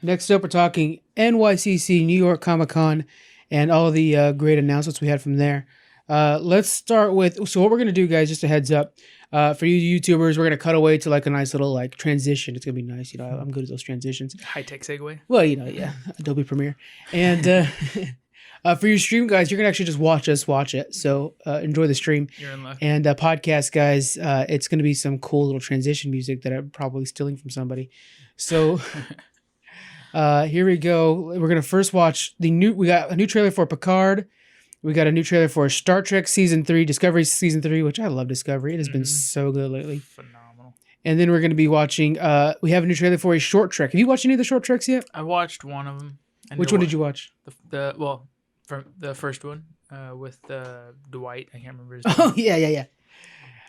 Next up, we're talking NYCC, New York Comic Con, and all the great announcements we had from there. Let's start with, so what we're going to do, guys, just a heads up, for you YouTubers, we're going to cut away to like a nice little like transition. It's going to be nice. You know, I'm good at those transitions. High-tech segue. Well, you know, yeah, Adobe Premiere. And for your stream, guys, you're going to actually just watch us watch it. So enjoy the stream. You're in luck. And podcast, guys, it's going to be some cool little transition music that I'm probably stealing from somebody. So here we go. We're going to first watch we got a new trailer for Picard. We got a new trailer for Star Trek Season 3, Discovery Season 3, which I love Discovery. It has been so good lately. Phenomenal. And then we're going to be watching, we have a new trailer for a short trek. Have you watched any of the short treks yet? I watched one of them. Which one did you watch? From the first one with Dwight. I can't remember his name. Oh, yeah.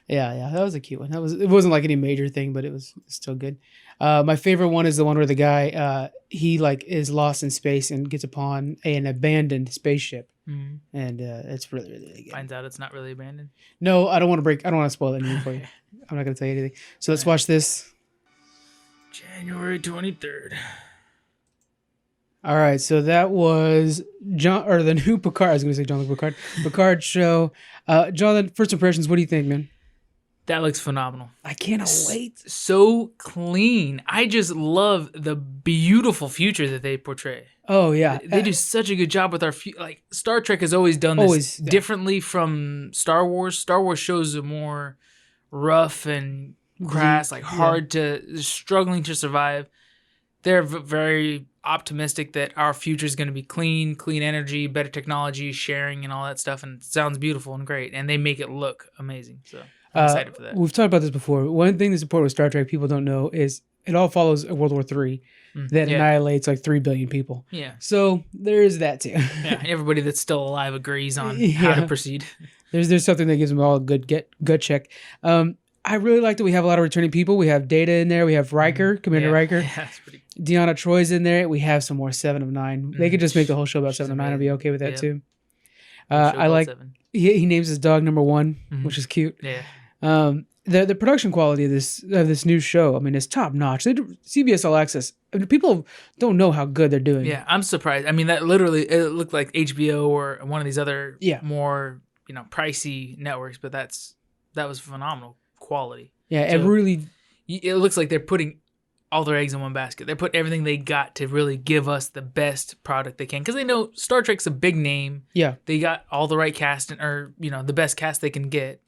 That was a cute one. It wasn't like any major thing, but it was still good. My favorite one is the one where the guy, he like is lost in space and gets upon an abandoned spaceship. Mm-hmm. And it's really, really good. Finds out it's not really abandoned. No, I don't want to spoil anything for you. I'm not going to tell you anything. So let's watch this. January 23rd. All right, so that was the new Picard. I was going to say John Luke Picard show. Jonathan, first impressions, what do you think, man? That looks phenomenal. I can't wait. So clean. I just love the beautiful future that they portray. Oh, yeah. They do such a good job with our like Star Trek has always done this differently from Star Wars. Star Wars shows a more rough and crass, like hard to, struggling to survive. They're very optimistic that our future is going to be clean energy, better technology, sharing, and all that stuff. And it sounds beautiful and great. And they make it look amazing. So I'm excited for that. We've talked about this before. One thing that's important with Star Trek people don't know is it all follows World War III that annihilates like 3 billion people. Yeah. So there is that too. Yeah. Everybody that's still alive agrees on how to proceed. There's something that gives them all a good gut check. I really like that we have a lot of returning people. We have Data in there. We have Riker, Commander Riker. Yeah, that's pretty cool. Deanna Troy's in there. We have some more 7 of 9. They could just make the whole show about 7 of 9. I'd be okay with that too. I like he names his dog number 1, which is cute. Yeah. The production quality of this new show, I mean, is top notch. CBS All Access. I mean, people don't know how good they're doing. Yeah, I'm surprised. I mean, that literally it looked like HBO or one of these other more pricey networks, but that was phenomenal quality. Yeah, so it looks like they're putting all their eggs in one basket. They're putting everything they got to really give us the best product they can, because they know Star Trek's a big name. Yeah, they got all the right cast the best cast they can get.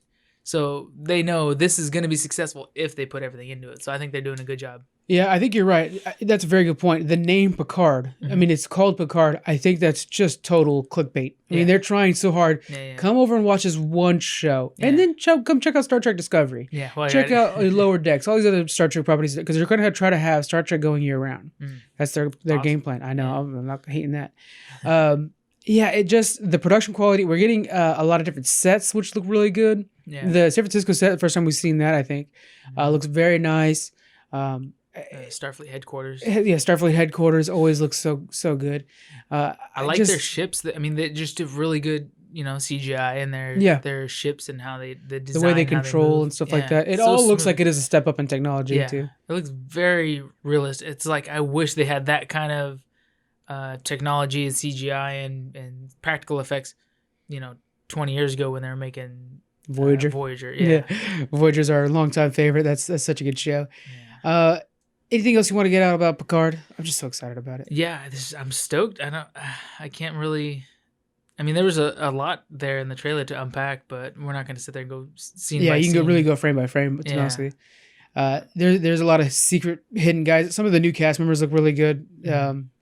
So they know this is going to be successful if they put everything into it. So I think they're doing a good job. Yeah, I think you're right. That's a very good point. The name Picard, I mean, it's called Picard. I think that's just total clickbait. I mean, they're trying so hard. Yeah. Come over and watch this one show. Yeah. And then come check out Star Trek Discovery. Yeah, check out Lower Decks, all these other Star Trek properties, because they're going to try to have Star Trek going year round. That's their game plan. I know. Yeah. I'm not hating that. The production quality, we're getting a lot of different sets, which look really good. Yeah. The San Francisco set, the first time we've seen that, I think, looks very nice. Starfleet headquarters. Yeah, Starfleet headquarters always looks so good. I like their ships. They just do really good, CGI in their ships and how the design, the way they control and stuff like that. It all looks like it is a step up in technology too. It looks very realistic. It's like I wish they had that kind of technology and CGI and practical effects, 20 years ago when they were making Voyager. Yeah. Voyager's our longtime favorite. That's such a good show. Yeah. Anything else you want to get out about Picard? I'm just so excited about it. Yeah, I'm stoked. I can't really. I mean, there was a lot there in the trailer to unpack, but we're not going to sit there and go scene by scene. Yeah, you can really go frame by frame. To be honest with you, there's a lot of secret hidden guys. Some of the new cast members look really good.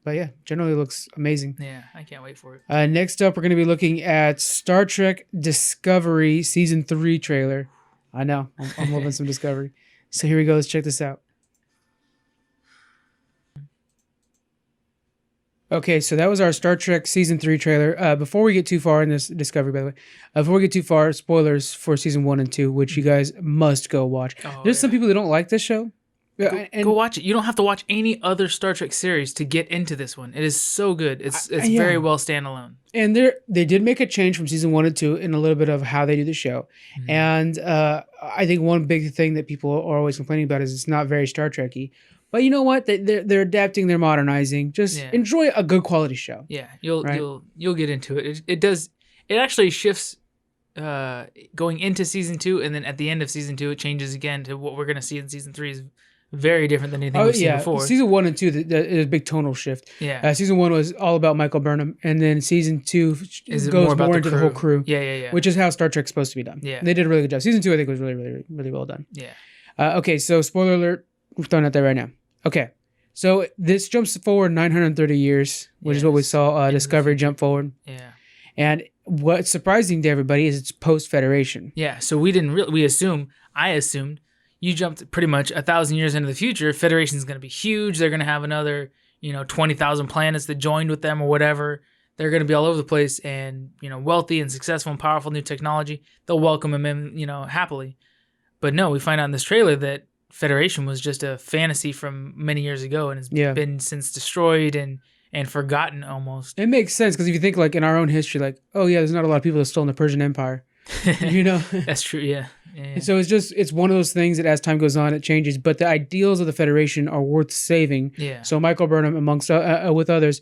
But yeah, generally looks amazing. Yeah, I can't wait for it. Next up, we're going to be looking at Star Trek Discovery Season 3 trailer. I know, I'm loving some Discovery. So here we go. Let's check this out. Okay, so that was our Star Trek Season 3 trailer. Before we get too far in this Discovery, by the way, before we get too far, spoilers for Season 1 and 2, which you guys must go watch. There's some people that don't like this show. Go watch it. You don't have to watch any other Star Trek series to get into this one. It is so good. It's very well standalone. And they did make a change from Season 1 and 2 in a little bit of how they do the show. And I think one big thing that people are always complaining about is it's not very Star Trek-y. But you know what? They're adapting, they're modernizing. Just enjoy a good quality show. Yeah, you'll get into it. It does. It actually shifts going into season 2, and then at the end of season 2, it changes again to what we're gonna see in season 3 is very different than anything we've seen before. Season 1 and 2 is a big tonal shift. Yeah. Season 1 was all about Michael Burnham, and then season 2 goes more into the whole crew. Yeah. Which is how Star Trek's supposed to be done. Yeah. They did a really good job. Season 2, I think, was really, really, really well done. Yeah. Okay, so spoiler alert, we're throwing it out there right now. Okay, so this jumps forward 930 years, which is what we saw Discovery jump forward. Yeah. And what's surprising to everybody is it's post-Federation. Yeah, so I assumed, you jumped pretty much 1,000 years into the future. Federation's going to be huge. They're going to have another, 20,000 planets that joined with them or whatever. They're going to be all over the place and, wealthy and successful and powerful, new technology. They'll welcome them in, happily. But no, we find out in this trailer that Federation was just a fantasy from many years ago and has been since destroyed and forgotten almost. It makes sense because if you think like in our own history, like, oh yeah, there's not a lot of people that stole in the Persian Empire. That's true. Yeah. So it's one of those things that as time goes on, it changes. But the ideals of the Federation are worth saving. Yeah. So Michael Burnham, amongst with others,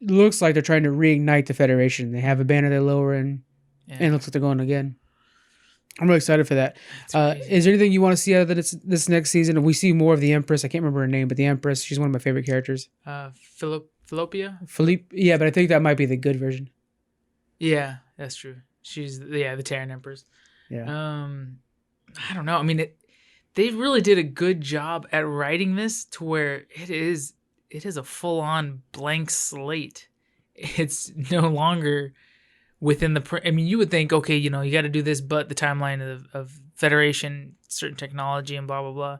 looks like they're trying to reignite the Federation. They have a banner they lower and it looks like they're going again. I'm really excited for that. Is there anything you want to see out of this next season? If we see more of the Empress, I can't remember her name, but the Empress, she's one of my favorite characters. Philippia? Yeah, but I think that might be the good version. Yeah, that's true. She's the Terran Empress. Yeah. I don't know. I mean, they really did a good job at writing this to where it is a full-on blank slate. It's no longer within the... I mean, you would think, okay, you got to do this, but the timeline of Federation, certain technology, and blah, blah, blah.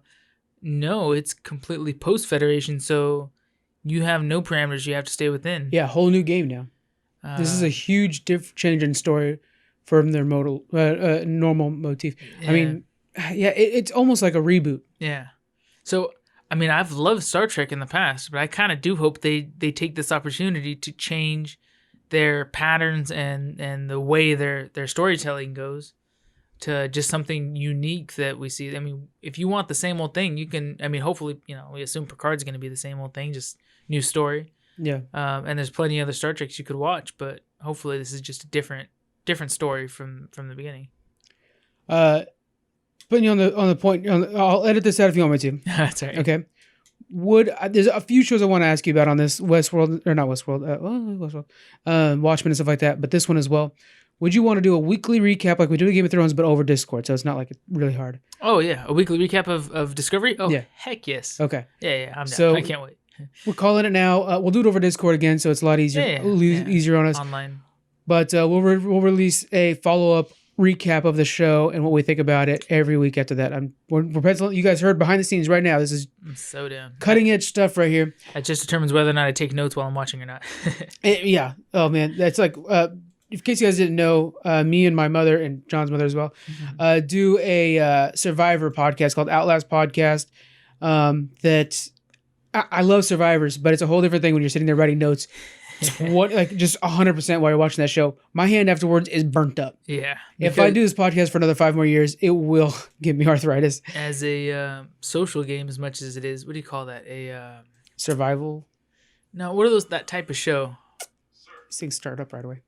No, it's completely post-Federation, so you have no parameters you have to stay within. Yeah, whole new game now. This is a huge change in story from their normal motif. Yeah. I mean, it's almost like a reboot. Yeah. So, I mean, I've loved Star Trek in the past, but I kind of do hope they take this opportunity to change their patterns and the way their storytelling goes to just something unique that we see. I mean, if you want the same old thing, you can. I mean, hopefully, we assume Picard's going to be the same old thing, just new story. Yeah. And there's plenty of other Star Treks you could watch, but hopefully this is just a different story from the beginning. Putting you on the point, I'll edit this out if you want me to. That's right. Okay. There's a few shows I want to ask you about on this Westworld, or not Westworld, Watchmen and stuff like that, but this one as well. Would you want to do a weekly recap like we do in Game of Thrones, but over Discord, so it's not like it's really hard? Oh yeah, a weekly recap of Discovery. Oh yeah, heck yes. Okay. Yeah, I'm down. I can't wait. We're calling it now. We'll do it over Discord again, so it's a lot easier, easier on us. Online. But we'll release a follow-up recap of the show and what we think about it every week after that. We're penciling. You guys heard behind the scenes right now. This is so down cutting edge stuff right here. It just determines whether or not I take notes while I'm watching or not. Yeah. Oh man, that's like. In case you guys didn't know, me and my mother and John's mother as well do a Survivor podcast called Outlast Podcast. That I love Survivors, but it's a whole different thing when you're sitting there writing notes. Just 100% while you're watching that show. My hand afterwards is burnt up. Yeah. If I do this podcast for another 5 more years, it will give me arthritis. As a social game, as much as it is, what do you call that? A survival? No, what are those? That type of show? These things start up right away.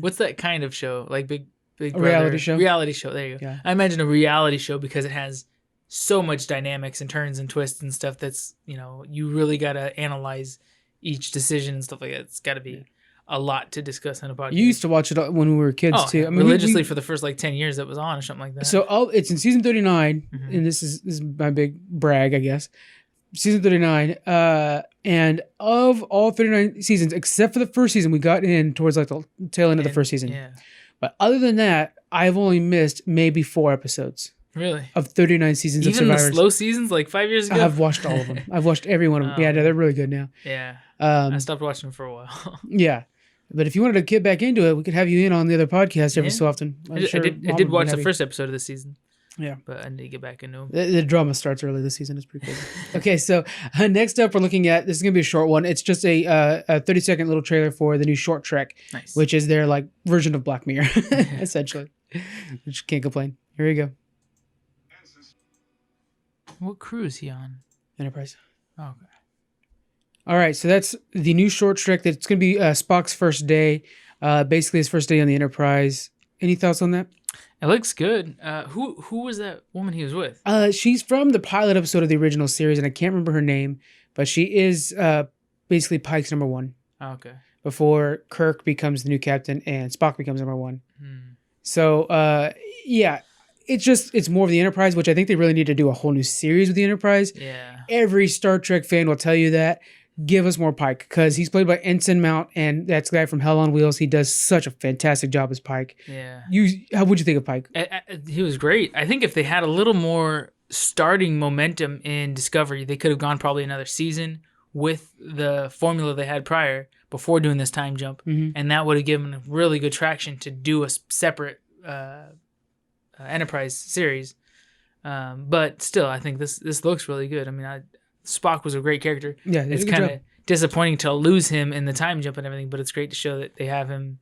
What's that kind of show? Like Big Brother? Reality show? Reality show. There you go. Yeah. I imagine a reality show because it has so much dynamics and turns and twists and stuff that's, you really got to analyze each decision and stuff like that. It's got to be a lot to discuss on a podcast. You used to watch it when we were kids too. I mean, religiously for the first 10 years that was on or something like that. So it's in season 39, and this is my big brag, I guess. Season 39, and of all 39 seasons, except for the first season, we got in towards the tail end of the first season. Yeah. But other than that, I've only missed maybe 4 episodes. Really? Of 39 seasons of Survivors. Even the slow seasons, 5 years ago? I've watched all of them. I've watched every one of them. Yeah, they're really good now. Yeah. I stopped watching them for a while. Yeah. But if you wanted to get back into it, we could have you in on the other podcast every so often. I did watch the first episode of the season. Yeah. But I need to get back into them. The drama starts early this season. It's pretty crazy. Okay, so next up we're looking at, this is going to be a short one. It's just a 30-second little trailer for the new Short Trek, which is their version of Black Mirror, essentially. Which can't complain. Here we go. What crew is he on? Enterprise. Okay. All right, so that's the new short trek. That's going to be Spock's first day. Basically, his first day on the Enterprise. Any thoughts on that? It looks good. Who was that woman he was with? She's from the pilot episode of the original series, and I can't remember her name, but she is basically Pike's number one. Oh, okay. Before Kirk becomes the new captain and Spock becomes number one. So, yeah, it's more of the Enterprise, which I think they really need to do a whole new series with the Enterprise. Yeah. Every Star Trek fan will tell you that. Give us more Pike, because he's played by Ensign Mount, and that's the guy from Hell on Wheels. He does such a fantastic job as Pike. Yeah. How would you think of Pike? He was great. I think if they had a little more starting momentum in Discovery, they could have gone probably another season with the formula they had prior before doing this time jump, and that would have given really good traction to do a separate Enterprise series. But still, I think this looks really good. I mean, Spock was a great character. Yeah, it's kind of disappointing to lose him in the time jump and everything, but it's great to show that they have him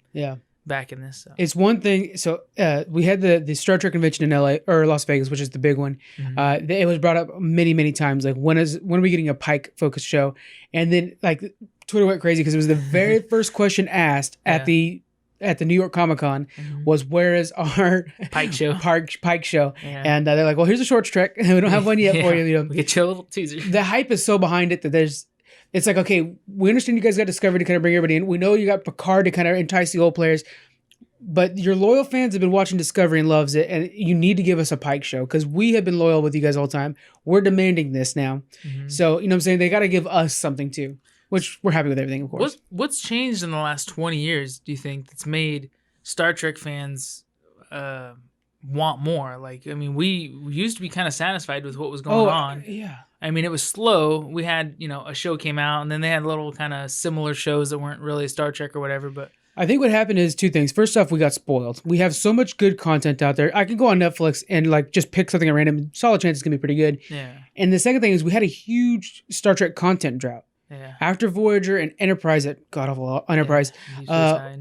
back in this. So. It's one thing. So we had the Star Trek convention in LA or Las Vegas, which is the big one. It was brought up many times. Like, when are we getting a Pike focused show? And then like Twitter went crazy because it was the very first question asked at the New York Comic-Con was, where is our Pike show? Pike show. Yeah. And they're like, well, here's a short trek. We don't have one yet for you. You know, we get you a little teaser. The hype is so behind it that it's like, okay, we understand you guys got Discovery to kind of bring everybody in. We know you got Picard to kind of entice the old players, but your loyal fans have been watching Discovery and loves it, and you need to give us a Pike show, because we have been loyal with you guys all the time. We're demanding this now. So, you know what I'm saying? They got to give us something too, which we're happy with everything, of course. What's changed in the last 20 years, do you think, that's made Star Trek fans want more? Like, I mean, we used to be kind of satisfied with what was going on. Yeah. I mean, it was slow. We had, a show came out, and then they had little kind of similar shows that weren't really Star Trek or whatever. But I think what happened is two things. First off, we got spoiled. We have so much good content out there. I can go on Netflix and like just pick something at random. Solid chance it's gonna be pretty good. Yeah. And the second thing is we had a huge Star Trek content drought. Yeah. After Voyager and Enterprise, that god awful Enterprise,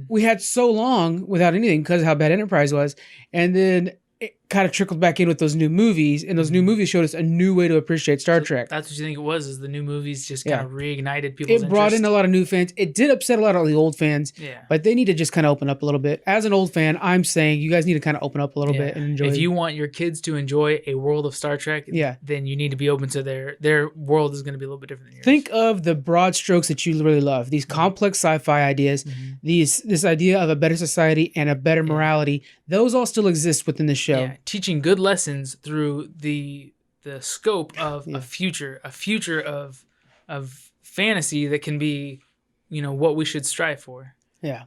we had so long without anything because of how bad Enterprise was, and then it kind of trickled back in with those new movies, and those new movies showed us a new way to appreciate Star Trek. That's what you think it was? Is the new movies just kind of reignited people's interest? It brought in a lot of new fans. It did upset a lot of the old fans. Yeah. But they need to just kind of open up a little bit. As an old fan, I'm saying you guys need to kind of open up a little bit and enjoy. If you want your kids to enjoy a world of Star Trek, then you need to be open to their world is going to be a little bit different than yours. Think of the broad strokes that you really love. These complex sci-fi ideas, this idea of a better society and a better morality. Those all still exist within the show. Yeah, teaching good lessons through the scope of a future of fantasy that can be, what we should strive for. Yeah.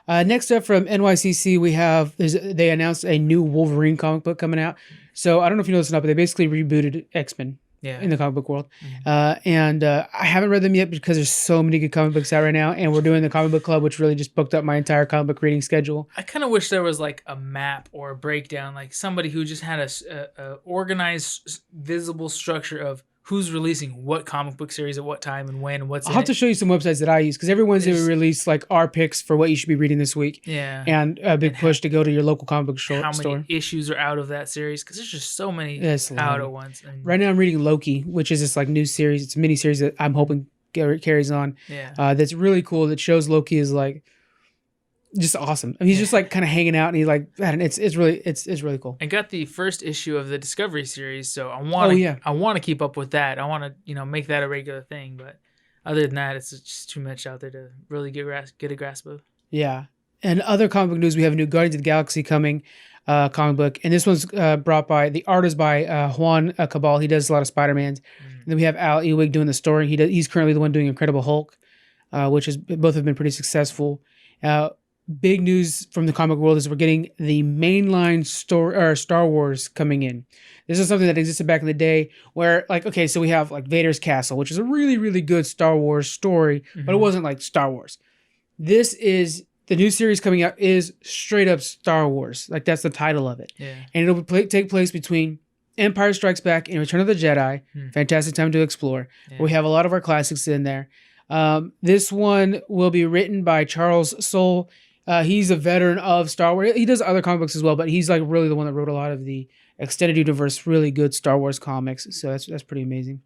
Next up from NYCC, they announced a new Wolverine comic book coming out. So I don't know if you know this or not, but they basically rebooted X-Men. In the comic book world. And I haven't read them yet because there's so many good comic books out right now, and we're doing the comic book club, which really just booked up my entire comic book reading schedule. I kind of wish there was like a map or a breakdown, like somebody who just had a organized, visible structure of who's releasing what comic book series at what time and when and what's in it. I'll have to show you some websites that I use, because every Wednesday we release like our picks for what you should be reading this week. Yeah. And a big push to go to your local comic book store. How many issues are out of that series? Because there's just so many out at once. Right now I'm reading Loki, which is this like new series. It's a mini series that I'm hoping carries on. Yeah. That's really cool. That shows Loki is like just awesome. I mean, he's just like kind of hanging out, and he's like, it's really cool. I got the first issue of the Discovery series, so I want to keep up with that. I want to make that a regular thing, but other than that, it's just too much out there to really get a grasp of. Yeah. And other comic book news, we have a new Guardians of the Galaxy coming comic book, and this one's brought by the artist by Juan Cabal. He does a lot of Spider-Mans. And then we have Al Ewig doing the story. He's currently the one doing Incredible Hulk, which is both have been pretty successful. Big news from the comic world is we're getting the mainline Star Wars coming in. This is something that existed back in the day where, like, okay, so we have like Vader's Castle, which is a really, really good Star Wars story, but it wasn't like Star Wars. This is the new series coming out is straight up Star Wars. Like, that's the title of it. Yeah. And it'll take place between Empire Strikes Back and Return of the Jedi. Fantastic time to explore. Yeah. We have a lot of our classics in there. This one will be written by Charles Soule. He's a veteran of Star Wars. He does other comic books as well, but he's like really the one that wrote a lot of the extended universe, really good Star Wars comics. So that's pretty amazing.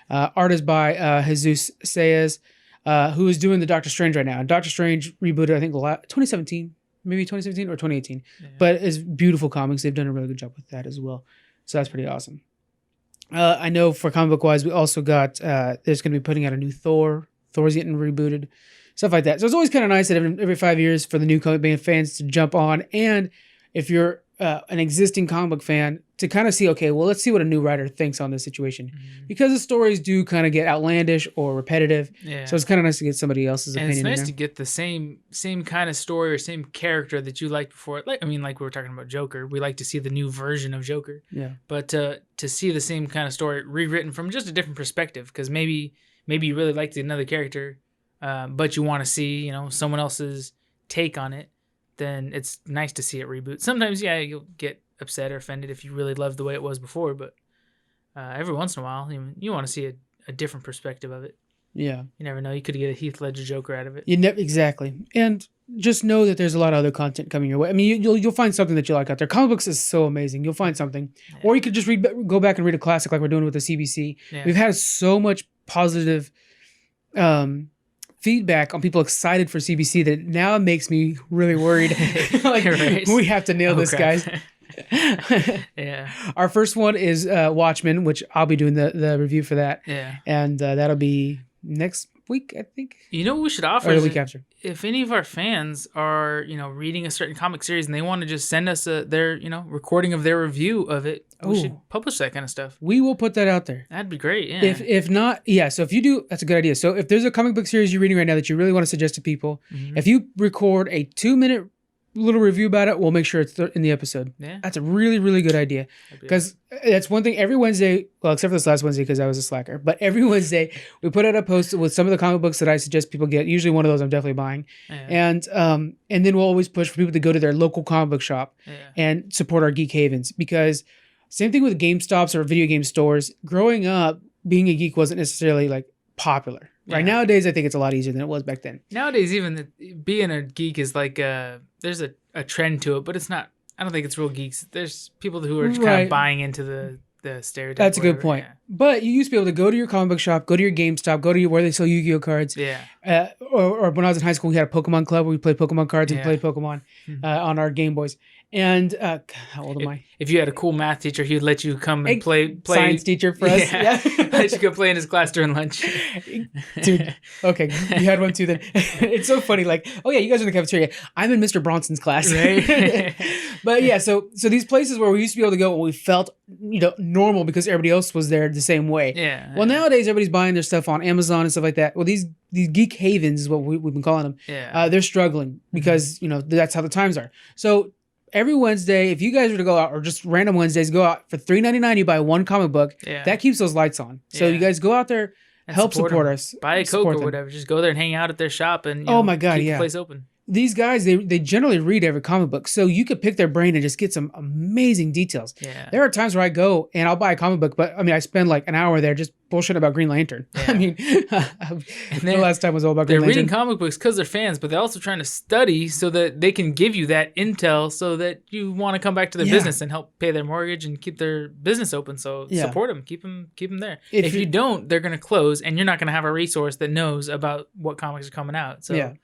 Art is by Jesus Sayas, who is doing the Doctor Strange right now. And Doctor Strange rebooted, I think, 2017, maybe 2017 or 2018. Yeah. But it's beautiful comics. They've done a really good job with that as well. So that's pretty awesome. I know for comic book wise, we also got there's going to be putting out a new Thor. Thor's getting rebooted, stuff like that. So it's always kind of nice that every 5 years for the new comic book fans to jump on, and if you're an existing comic book fan, to kind of see, okay, well, let's see what a new writer thinks on this situation, because the stories do kind of get outlandish or repetitive. Yeah. So it's kind of nice to get somebody else's opinion. And it's nice to get the same kind of story or same character that you liked before. Like we were talking about Joker, we like to see the new version of Joker. Yeah. But to see the same kind of story rewritten from just a different perspective, because maybe you really liked another character, but you want to see someone else's take on it. Then it's nice to see it reboot. Sometimes, you'll get upset or offended if you really loved the way it was before, but every once in a while, you want to see a different perspective of it. Yeah. You never know. You could get a Heath Ledger Joker out of it. Exactly. And just know that there's a lot of other content coming your way. I mean, you'll find something that you like out there. Comic books is so amazing. You'll find something. Yeah. Or you could just go back and read a classic like we're doing with the CBC. Yeah. We've had so much positive feedback on people excited for CBC that now makes me really worried. Right. We have to nail this, guys. Yeah. Our first one is Watchmen, which I'll be doing the review for that. Yeah. And that'll be next week, I think. You know what we should offer? Or the week after. If any of our fans are, reading a certain comic series and they want to just send us their, recording of their review of it, we should publish that kind of stuff. We will put that out there. That'd be great, yeah. If not, so if you do, that's a good idea. So if there's a comic book series you're reading right now that you really want to suggest to people, if you record a 2-minute little review about it, we'll make sure it's in the episode. Yeah. That's a really, really good idea. Because that's one thing every Wednesday, well, except for this last Wednesday because I was a slacker, but every Wednesday we put out a post with some of the comic books that I suggest people get. Usually one of those I'm definitely buying. Yeah. And then we'll always push for people to go to their local comic book shop and support our Geek Havens, because same thing with GameStops or video game stores. Growing up, being a geek wasn't necessarily like popular. Right. Nowadays, I think it's a lot easier than it was back then. Nowadays, even being a geek is like there's a trend to it, but it's not. I don't think it's real geeks. There's people who are just kind of buying into the stereotype. That's a good point. Yeah. But you used to be able to go to your comic book shop, go to your GameStop, go to where they sell Yu-Gi-Oh cards. Yeah. Or when I was in high school, we had a Pokemon club where we played Pokemon cards and played Pokemon on our Game Boys. And how old am I? If you had a cool math teacher, he would let you come and play science teacher for us. Yeah. Let you go play in his class during lunch. Dude, okay, you had one too then. It's so funny. Like, oh yeah, you guys are in the cafeteria. I'm in Mr. Bronson's class. Right. But yeah, so these places where we used to be able to go and we felt normal because everybody else was there the same way. Yeah. Well, nowadays everybody's buying their stuff on Amazon and stuff like that. Well, these Geek Havens is what we've been calling them. Yeah. They're struggling because that's how the times are. So every Wednesday, if you guys were to go out, or just random Wednesdays, go out for $3.99, you buy one comic book. Yeah. That keeps those lights on. So you guys go out there, and help support us. Buy a Coke or whatever. Just go there and hang out at their shop and oh my God, keep the place open. These guys, they generally read every comic book, so you could pick their brain and just get some amazing details. Yeah. There are times where I go and I'll buy a comic book, but I spend like an hour there just bullshit about Green Lantern. Yeah. The last time was all about Green Lantern. They're reading comic books because they're fans, but they're also trying to study so that they can give you that intel so that you want to come back to their business and help pay their mortgage and keep their business open. So support them, keep them there. If you don't, they're going to close, and you're not going to have a resource that knows about what comics are coming out. So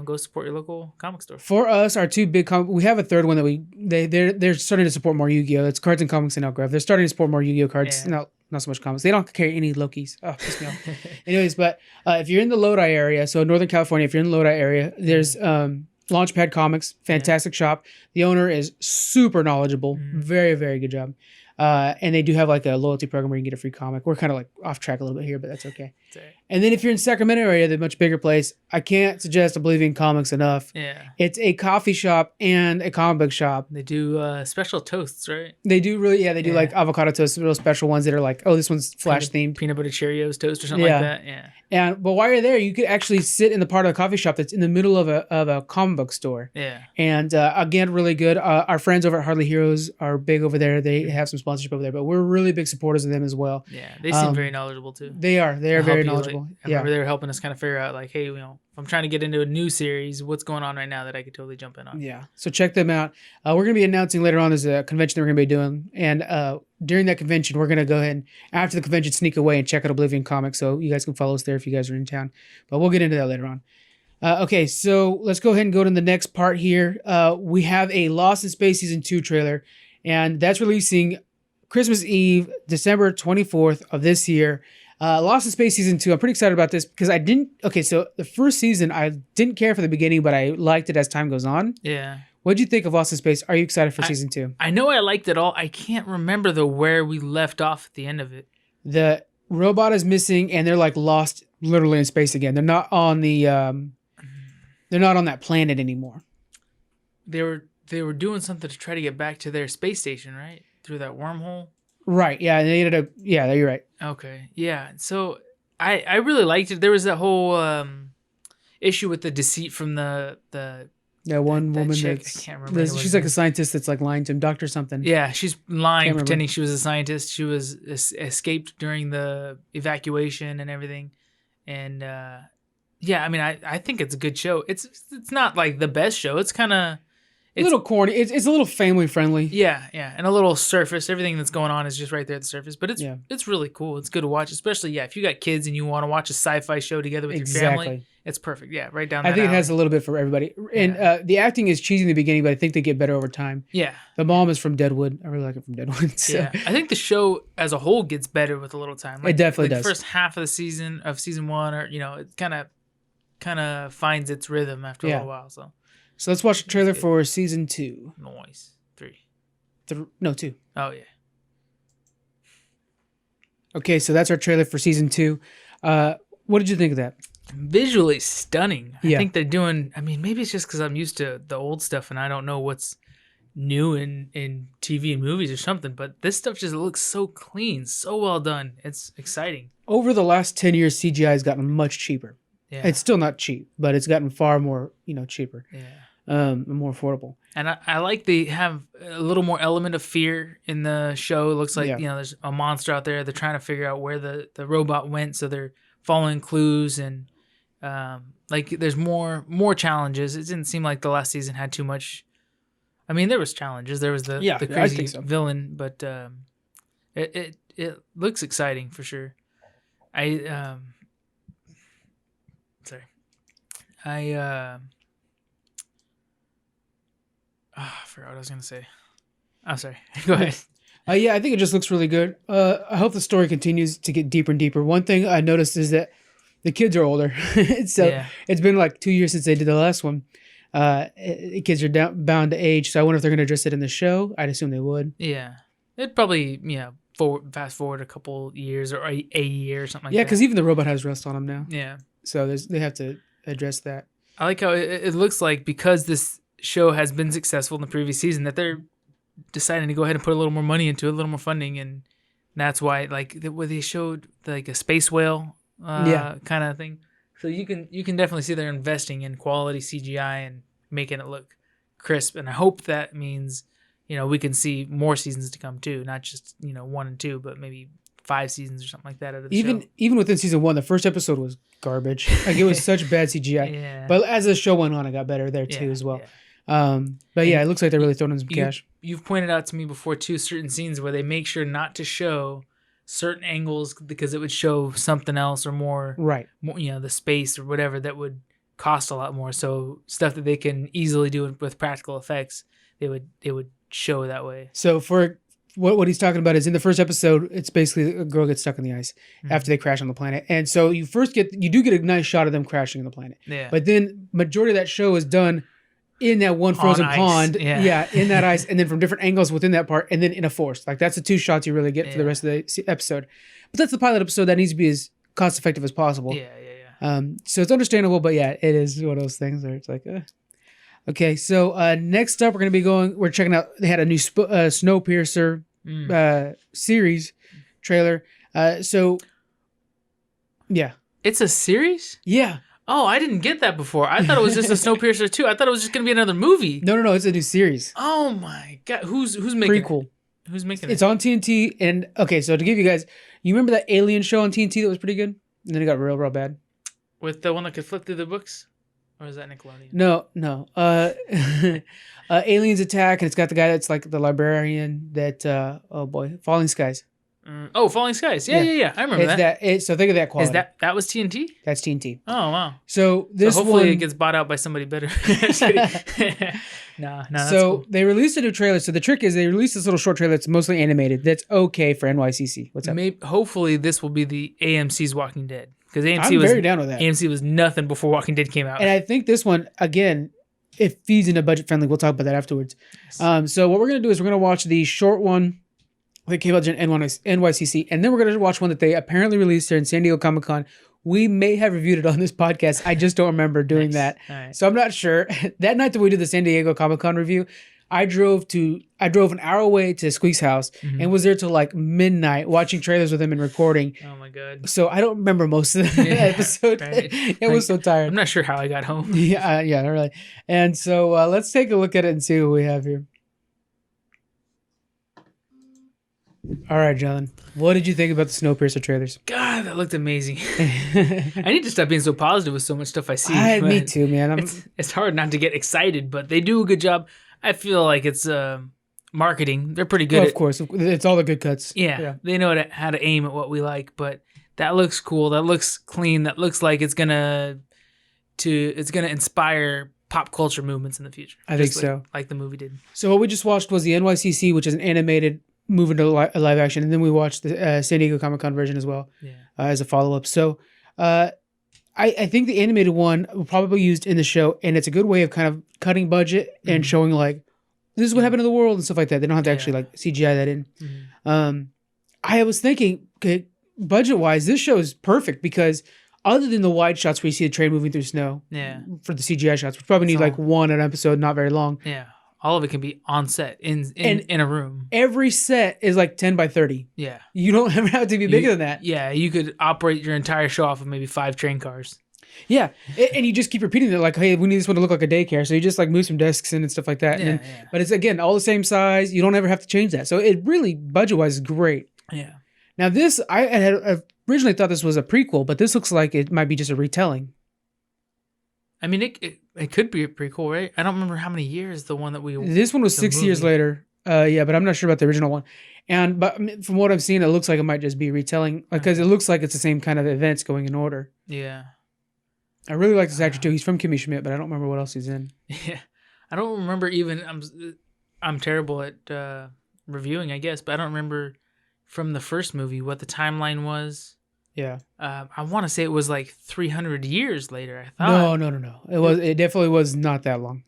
go support your local comic store. For us, our two big we have a third one that they're starting to support more Yu-Gi-Oh! It's Cards and Comics in Elk Grove. They're starting to support more Yu-Gi-Oh! Cards. Yeah. Not so much comics. They don't carry any Lokis. Oh, piss me off. Anyways, but if you're in the Lodi area, so Northern California, if you're in the Lodi area, there's Launchpad Comics, fantastic shop. The owner is super knowledgeable. Very, very good job. And they do have like a loyalty program where you can get a free comic. We're kind of like off track a little bit here, but that's okay. And then if you're in Sacramento area, the much bigger place, I can't suggest Oblivion Comics enough. Yeah. It's a coffee shop and a comic book shop. They do special toasts, right? They do they do like avocado toast, real special ones that are like, oh, this one's Flash themed. Peanut butter Cheerios toast or something like that. Yeah. But while you're there, you could actually sit in the part of the coffee shop that's in the middle of a comic book store. Yeah. And again, really good. Our friends over at Hardly Heroes are big over there. They have some sponsorship over there, but we're really big supporters of them as well. Yeah. They seem very knowledgeable too. They are very very knowledgeable. I remember they were helping us kind of figure out, like, hey, if I'm trying to get into a new series, what's going on right now that I could totally jump in on. Yeah. So check them out. We're going to be announcing later on, there's a convention that we're going to be doing. And during that convention, we're going to go ahead and, after the convention, sneak away and check out Oblivion Comics. So you guys can follow us there if you guys are in town. But we'll get into that later on. Okay, so let's go ahead and go to the next part here. We have a Lost in Space Season 2 trailer. And that's releasing Christmas Eve, December 24th of this year. Lost in Space Season 2. I'm pretty excited about this because so the first season, I didn't care for the beginning, but I liked it as time goes on. Yeah. What'd you think of Lost in Space? Are you excited for Season 2? I know I liked it all. I can't remember where we left off at the end of it. The robot is missing and they're like lost literally in space again. They're not on they're not on that planet anymore. They were doing something to try to get back to their space station, right? Through that wormhole. Right. Yeah. They ended up. Yeah. You're right. Okay. Yeah. So I really liked it. There was that whole issue with the deceit from the one woman chick. I can't remember. She's like a scientist that's like lying to him, doctor something. Yeah, she's lying, pretending she was a scientist. She was escaped during the evacuation and everything. And yeah, I mean, I think it's a good show. It's not like the best show. It's kind of a little corny. It's a little family friendly. Yeah, and a little surface. Everything that's going on is just right there at the surface. But it's really cool. It's good to watch, especially if you got kids and you want to watch a sci-fi show together with your family. It's perfect. Yeah, right down. I think it has a little bit for everybody. And the acting is cheesy in the beginning, but I think they get better over time. Yeah. The mom is from Deadwood. I really like it from Deadwood. So. Yeah, I think the show as a whole gets better with a little time. It definitely does. The first half of the season one, or it kind of finds its rhythm after a little while. So let's watch the trailer for Season 2. Noise. 3. 2. Oh, yeah. Okay, so that's our trailer for Season 2. What did you think of that? Visually stunning. I think they're doing... I mean, maybe it's just because I'm used to the old stuff and I don't know what's new in TV and movies or something, but this stuff just looks so clean, so well done. It's exciting. Over the last 10 years, CGI has gotten much cheaper. Yeah. It's still not cheap, but it's gotten far more, cheaper. Yeah. More affordable. And I like they have a little more element of fear in the show. It looks like, there's a monster out there. They're trying to figure out where the robot went, so they're following clues and there's more challenges. It didn't seem like the last season had too much. I mean, there was challenges. There was the crazy villain, but it looks exciting for sure. I forgot what I was gonna say. Oh, sorry. Go ahead. I think it just looks really good. I hope the story continues to get deeper and deeper. One thing I noticed is that the kids are older. It's been like 2 years since they did the last one. Kids are bound to age, so I wonder if they're gonna address it in the show. I'd assume they would. Yeah, it'd probably fast forward a couple years or a year or something like that. Yeah, because even the robot has rust on them now. Yeah. So they have to address that. I like how it looks like, because this show has been successful in the previous season, that they're deciding to go ahead and put a little more money into it, a little more funding, and that's why where they showed like a space whale kind of thing. So you can definitely see they're investing in quality CGI and making it look crisp, and I hope that means we can see more seasons to come too, not just 1 and 2, but maybe 5 seasons or something like that out of the show. Even within season 1, the first episode was garbage. Like, it was such bad CGI. Yeah. But as the show went on, it got better there too as well. Yeah. But it looks like they're really throwing in some cash. You've pointed out to me before too certain scenes where they make sure not to show certain angles because it would show something else or more. Right. More, the space or whatever that would cost a lot more. So stuff that they can easily do with practical effects, they would show that way. So for what he's talking about is in the first episode, it's basically a girl gets stuck in the ice after they crash on the planet. And so you do get a nice shot of them crashing on the planet. Yeah. But then majority of that show is done in that one frozen pond. Yeah, in that ice. And then from different angles within that part. And then in a forest. Like, that's the 2 shots you really get for the rest of the episode. But that's the pilot episode that needs to be as cost effective as possible. Yeah. So it's understandable, but it is one of those things where it's like, Okay, so next up we're checking out, they had a new Snowpiercer series trailer. So, yeah. It's a series? Yeah. Oh, I didn't get that before. I thought it was just a Snowpiercer 2. I thought it was just going to be another movie. No, it's a new series. Oh my God. Who's making Prequel. it? Who's making it? It's on TNT, and okay, so to give you guys, you remember that Alien show on TNT that was pretty good? And then it got real bad. With the one that could flip through the books? Or is that Nickelodeon? No. Aliens attack, and it's got the guy that's like the librarian that, Falling Skies. Falling Skies. Yeah. I remember that. So think of that quality. That was TNT? That's TNT. Oh, wow. So hopefully it gets bought out by somebody better. No. So cool. They released a new trailer. So the trick is they released this little short trailer that's mostly animated. That's okay for NYCC. What's up? Hopefully this will be the AMC's Walking Dead. Because I'm very down with that. AMC was nothing before Walking Dead came out. And I think this one, again, it feeds into budget friendly. We'll talk about that afterwards. Yes. So what we're going to do is we're going to watch the short one that came out in NYCC, and then we're going to watch one that they apparently released here in San Diego Comic-Con. We may have reviewed it on this podcast. I just don't remember doing that. Right. So I'm not sure. That night that we did the San Diego Comic-Con review, I drove an hour away to Squeak's house and was there till like midnight watching trailers with him and recording. Oh my God. So I don't remember most of the episode. Right. I was so tired. I'm not sure how I got home. Yeah, really. And so let's take a look at it and see what we have here. All right, John. What did you think about the Snowpiercer trailers? God, that looked amazing. I need to stop being so positive with so much stuff I see. Me too, man. It's hard not to get excited, but they do a good job. I feel like it's marketing. They're pretty good. Of course, it's all the good cuts. Yeah. They know how to aim at what we like. But that looks cool. That looks clean. That looks like it's gonna inspire pop culture movements in the future. I think so, like the movie did. So what we just watched was the NYCC, which is an animated moving to live action, and then we watched the San Diego Comic-Con version as well as a follow-up. So I think the animated one will probably be used in the show, and it's a good way of kind of cutting budget and showing like this is what happened to the world and stuff like that. They don't have to actually like CGI that in. I was thinking, okay, budget-wise, this show is perfect because other than the wide shots where you see the train moving through snow, for the CGI shots, we probably need like one an episode, not very long. Yeah. All of it can be on set in a room. Every set is like 10 by 30. Yeah. You don't ever have to be bigger than that. Yeah. You could operate your entire show off of maybe 5 train cars. Yeah. And you just keep repeating it like, hey, we need this one to look like a daycare. So you just like move some desks in and stuff like that. But it's, again, all the same size. You don't ever have to change that. So it really, budget-wise, is great. Yeah. Now this, I had originally thought this was a prequel, but this looks like it might be just a retelling. I mean, it could be pretty cool, right? I don't remember how many years the one that we... This one was 6 years later. But I'm not sure about the original one. But from what I've seen, it looks like it might just be retelling because it looks like it's the same kind of events going in order. Yeah. I really like this actor too. He's from Kimmy Schmidt, but I don't remember what else he's in. Yeah. I don't remember even... I'm terrible at reviewing, I guess, but I don't remember from the first movie what the timeline was. Yeah. I want to say it was like 300 years later, I thought. No. It definitely was not that long.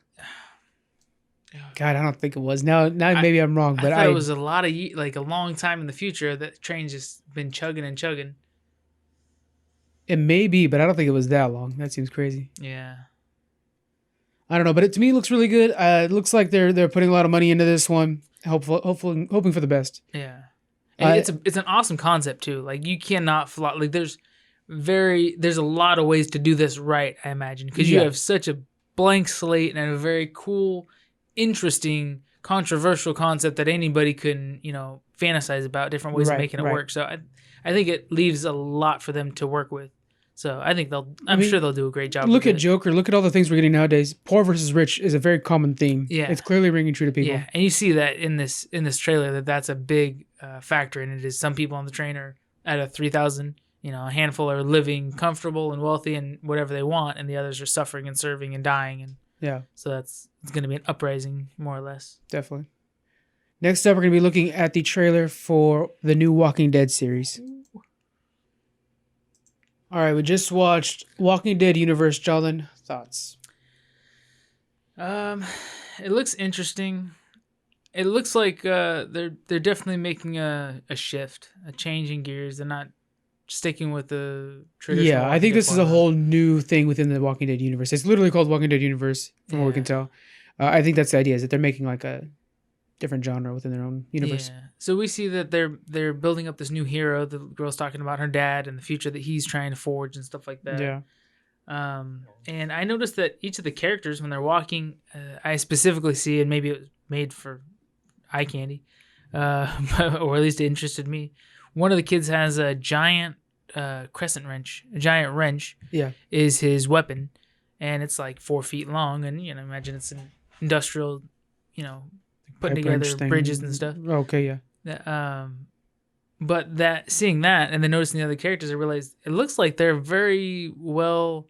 God, I don't think it was. Now maybe I'm wrong, but I thought it was a lot of like a long time in the future that train's just been chugging and chugging. It may be, but I don't think it was that long. That seems crazy. Yeah. I don't know, but to me it looks really good. It looks like they're putting a lot of money into this one. Hoping for the best. Yeah. And it's an awesome concept too. Like you cannot fly. Like there's a lot of ways to do this right. I imagine because you have such a blank slate and a very cool, interesting, controversial concept that anybody can fantasize about different ways of making it work. So I think it leaves a lot for them to work with. So I think I'm sure they'll do a great job. Look at Joker. Look at all the things we're getting nowadays. Poor versus rich is a very common theme. Yeah, it's clearly ringing true to people. Yeah, and you see that in this trailer that's a big factor in it. Is some people on the train are at a 3,000. A handful are living comfortable and wealthy and whatever they want, and the others are suffering and serving and dying. And so it's going to be an uprising more or less. Definitely. Next up, we're going to be looking at the trailer for the new Walking Dead series. All right, we just watched Walking Dead Universe. Jalen, thoughts? It looks interesting. It looks like they're definitely making a shift, a change in gears. They're not sticking with the traditional. Yeah, I think this is a whole new thing within the Walking Dead universe. It's literally called Walking Dead Universe, from what we can tell. I think that's the idea, is that they're making like a different genre within their own universe. Yeah. So we see that they're building up this new hero. The girl's talking about her dad and the future that he's trying to forge and stuff like that. Yeah. And I noticed that each of the characters, when they're walking, I specifically see, and maybe it was made for eye candy, or at least it interested me. One of the kids has a giant crescent wrench, a giant wrench. Yeah. Is his weapon, and it's like 4 feet long, and imagine it's an industrial, putting together bridges and stuff. Okay, yeah. But seeing that and then noticing the other characters, I realized it looks like they're very well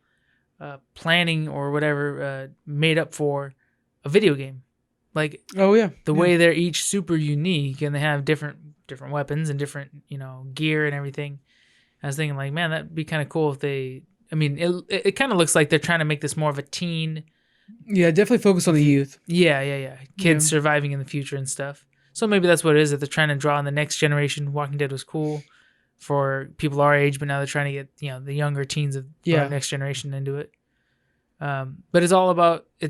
planning or whatever made up for a video game. Like, the way they're each super unique and they have different weapons and different gear and everything. I was thinking like, man, that'd be kind of cool if they. I mean, it kind of looks like they're trying to make this more of a teen. Yeah, definitely focus on the youth. Yeah. Kids surviving in the future and stuff. So maybe that's what it is, that they're trying to draw on the next generation. Walking Dead was cool for people our age, but now they're trying to get the younger teens of the next generation into it. But it's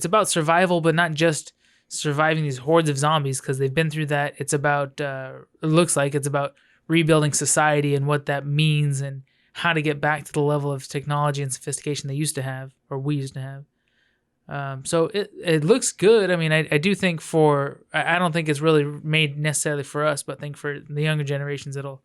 about survival, but not just surviving these hordes of zombies, because they've been through that. It's about it looks like it's about rebuilding society and what that means and how to get back to the level of technology and sophistication they used to have, or we used to have. So it looks good. I mean, I do think I don't think it's really made necessarily for us, but I think for the younger generations, it'll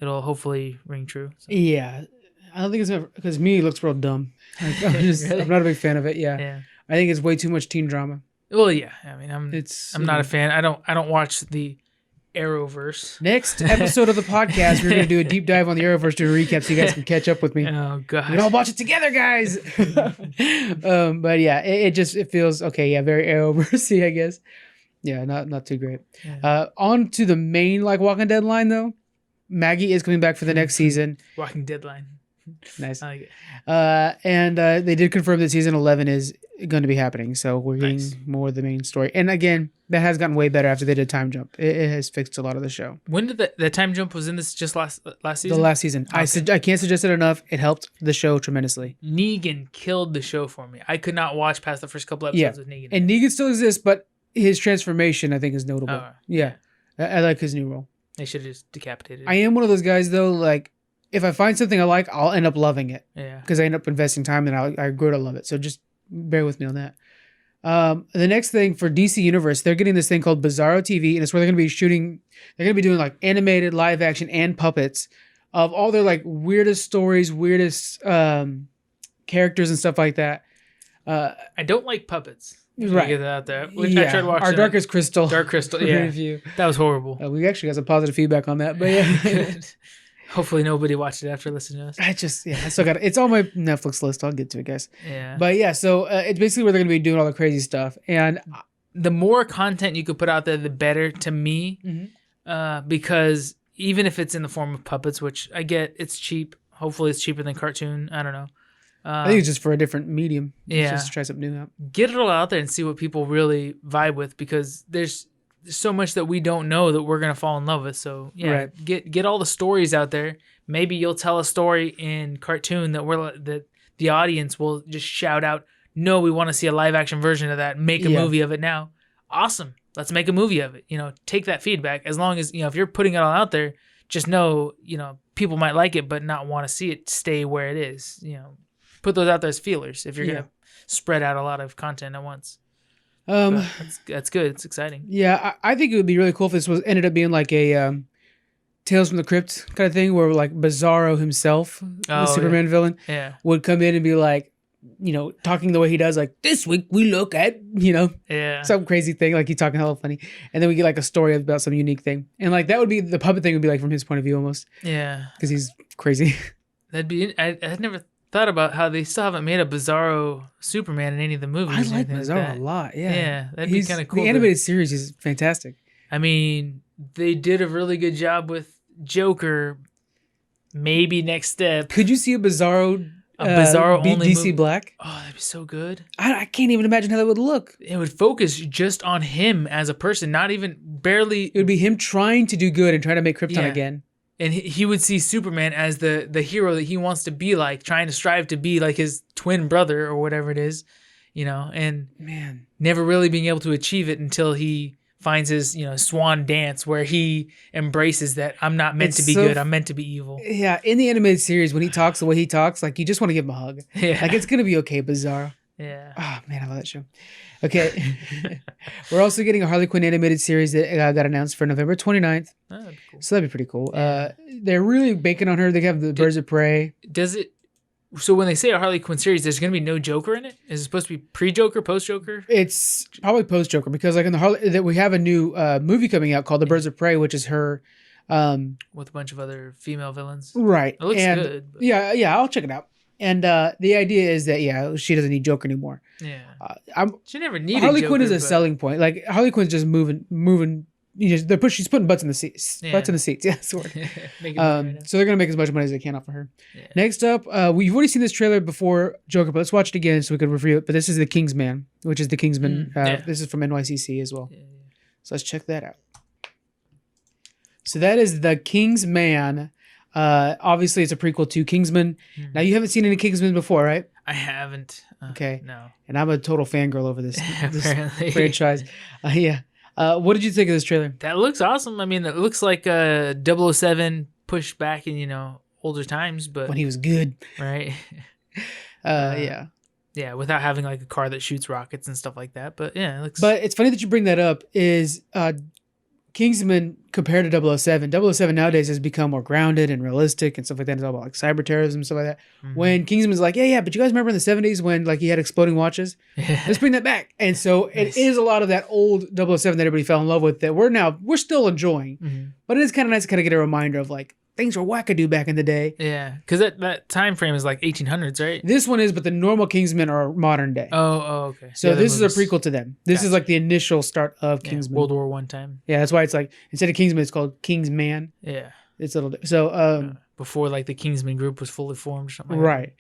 hopefully ring true. So. Yeah. I don't think it's because me, it looks real dumb. Like, I'm not a big fan of it. Yeah. I think it's way too much teen drama. Well, yeah. I mean, I'm not a fan. I don't watch the Arrowverse. Next episode of the podcast, we're going to do a deep dive on the Arrowverse, do a recap so you guys can catch up with me. Oh, gosh. We all watch it together, guys. But yeah, it feels okay. Yeah, very Arrowverse-y, I guess. Yeah, not too great. Yeah. On to the main Walking Dead line, though. Maggie is coming back for the next season. Walking Dead line. Nice. I like it. And they did confirm that season 11 is going to be happening. So we're getting more of the main story. And again, that has gotten way better after they did Time Jump. It has fixed a lot of the show. When did the Time Jump was in this just last season? The last season. Okay. I can't suggest it enough. It helped the show tremendously. Negan killed the show for me. I could not watch past the first couple episodes with Negan. And Negan still exists, but his transformation, I think, is notable. Oh, yeah. I like his new role. They should have just decapitated him. I am one of those guys, though, if I find something I like, I'll end up loving it. Yeah. Because I end up investing time and I grow to love it. So just bear with me on that. The next thing for DC Universe, they're getting this thing called Bizarro TV, and it's where they're going to be shooting. They're going to be doing animated, live action, and puppets of all their weirdest stories, weirdest characters and stuff like that. I don't like puppets. Right. Get that out there. I tried watching our Darkest Crystal. Dark Crystal. Yeah. Review. That was horrible. We actually got some positive feedback on that, but yeah. Hopefully nobody watched it after listening to us. I still got it. It's on my Netflix list. I'll get to it, guys. Yeah. But yeah, so it's basically where they're going to be doing all the crazy stuff. And the more content you could put out there, the better to me. Because even if it's in the form of puppets, which I get, it's cheap. Hopefully it's cheaper than cartoon. I don't know. I think it's just for a different medium. Yeah. Just to try something new out. Get it all out there and see what people really vibe with, because there's so much that we don't know that we're going to fall in love with. So yeah, right. Get all the stories out there. Maybe you'll tell a story in cartoon that the audience will just shout out, no, we want to see a live action version of that. Make a movie of it now. Awesome. Let's make a movie of it. Take that feedback. As long as, if you're putting it all out there, just know, people might like it, but not want to see it stay where it is. Put those out there as feelers if you're going to spread out a lot of content at once. That's good. It's exciting. Yeah, I think it would be really cool if this ended up being like a Tales from the Crypt kind of thing, where Bizarro himself, the Superman villain, would come in and be talking the way he does, this week we look at, some crazy thing, he's talking hella funny, and then we get a story about some unique thing, and that would be the puppet thing would be from his point of view almost. Yeah, because he's crazy. That'd be. I had never thought about how they still haven't made a Bizarro Superman in any of the movies. I like Bizarro a lot. Yeah, that'd be kind of cool. The animated series is fantastic. I mean, they did a really good job with Joker. Maybe next step. Could you see a Bizarro only DC movie? Black? Oh, that'd be so good. I can't even imagine how that would look. It would focus just on him as a person, not even barely. It would be him trying to do good and trying to make Krypton again. And he would see Superman as the hero that he wants to be trying to strive to be like his twin brother or whatever it is, and never really being able to achieve it until he finds his, swan dance where he embraces that I'm not meant to be good, I'm meant to be evil. Yeah, in the animated series, when he talks the way he talks, you just want to give him a hug. Yeah. It's going to be okay, Bizarro. Yeah. Oh man, I love that show. Okay. We're also getting a Harley Quinn animated series that got announced for November 29th. Oh, that'd be cool. So that'd be pretty cool. Yeah. They're really banking on her. They have the Birds of Prey. Does it? So when they say a Harley Quinn series, there's going to be no Joker in it? Is it supposed to be pre-Joker, post-Joker? It's probably post-Joker because like in the Harley that we have a new movie coming out called The Birds of Prey, which is her with a bunch of other female villains. Right. It looks good. But... Yeah, I'll check it out. And the idea is that she doesn't need Joker anymore. Yeah. She never needed Harley Joker, Quinn is a selling point. Like Harley Quinn's just moving. She's putting butts in the seats. Yeah. Butts in the seats. Yeah, that's the word. So they're gonna make as much money as they can off of her. Yeah. Next up, we've already seen this trailer before Joker, but let's watch it again so we can review it. But this is the Kingsman, which is the Kingsman. This is from NYCC as well. Yeah. So let's check that out. So that is the Kingsman. Obviously, it's a prequel to Kingsman. Mm-hmm. Now, you haven't seen any Kingsman before, right? I haven't. Okay. No. And I'm a total fangirl over this franchise. Yeah. What did you think of this trailer? That looks awesome. I mean, it looks like 007 pushed back in, older times, but when he was good. Right. Yeah. Yeah, without having like a car that shoots rockets and stuff like that. But yeah, it looks... But it's funny that you bring that up is Kingsman compared to 007. 007 nowadays has become more grounded and realistic and stuff like that. It's all about like cyber terrorism, stuff like that. Mm-hmm. When Kingsman's like, yeah, but you guys remember in the 70s when like he had exploding watches? Let's bring that back. And so it is a lot of that old 007 that everybody fell in love with that we're still enjoying. Mm-hmm. But it is kind of nice to kind of get a reminder of like, things were wackadoo back in the day. Yeah, because that time frame is like 1800s, right? This one is, but the normal Kingsmen are modern day. Oh, okay. So this is a prequel to them. This is like the initial start of Kingsman. World War I time. Yeah, that's why it's like, instead of Kingsman, it's called Kingsman. Yeah. It's a little so before like the Kingsman group was fully formed or something like right.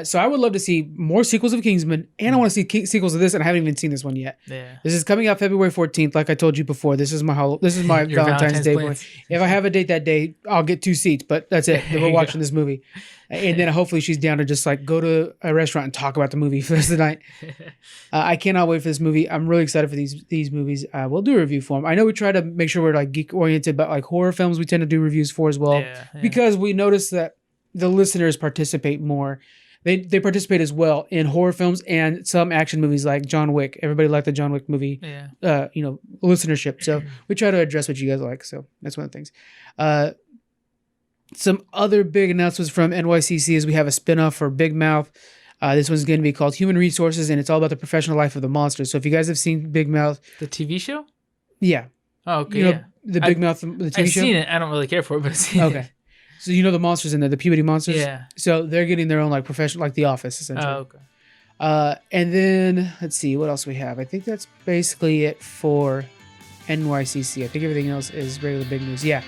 So I would love to see more sequels of Kingsman, and I want to see sequels of this, and I haven't even seen this one yet. Yeah. This is coming out February 14th, like I told you before. This is my Valentine's Day one. If I have a date that day, I'll get 2 seats, but that's it. We're watching this movie. And then hopefully she's down to just like go to a restaurant and talk about the movie for the rest of the night. I cannot wait for this movie. I'm really excited for these movies. We'll do a review for them. I know we try to make sure we're like geek oriented, but like horror films we tend to do reviews for as well. Because we notice that the listeners participate more. They participate as well in horror films and some action movies like John Wick. Everybody liked the John Wick movie, listenership. So we try to address what you guys like. So that's one of the things. Some other big announcements from NYCC is we have a spinoff for Big Mouth. This one's going to be called Human Resources, and it's all about the professional life of the monsters. So if you guys have seen Big Mouth. The TV show? Yeah. Oh, okay. The Big Mouth, the TV show? I've seen it. I don't really care for it, but I've seen it. Okay. So you know the monsters in there, the puberty monsters? Yeah. So they're getting their own like professional, like The Office, essentially. Oh, okay. And then, let's see, what else we have? I think that's basically it for NYCC. I think everything else is regular big news. Yeah.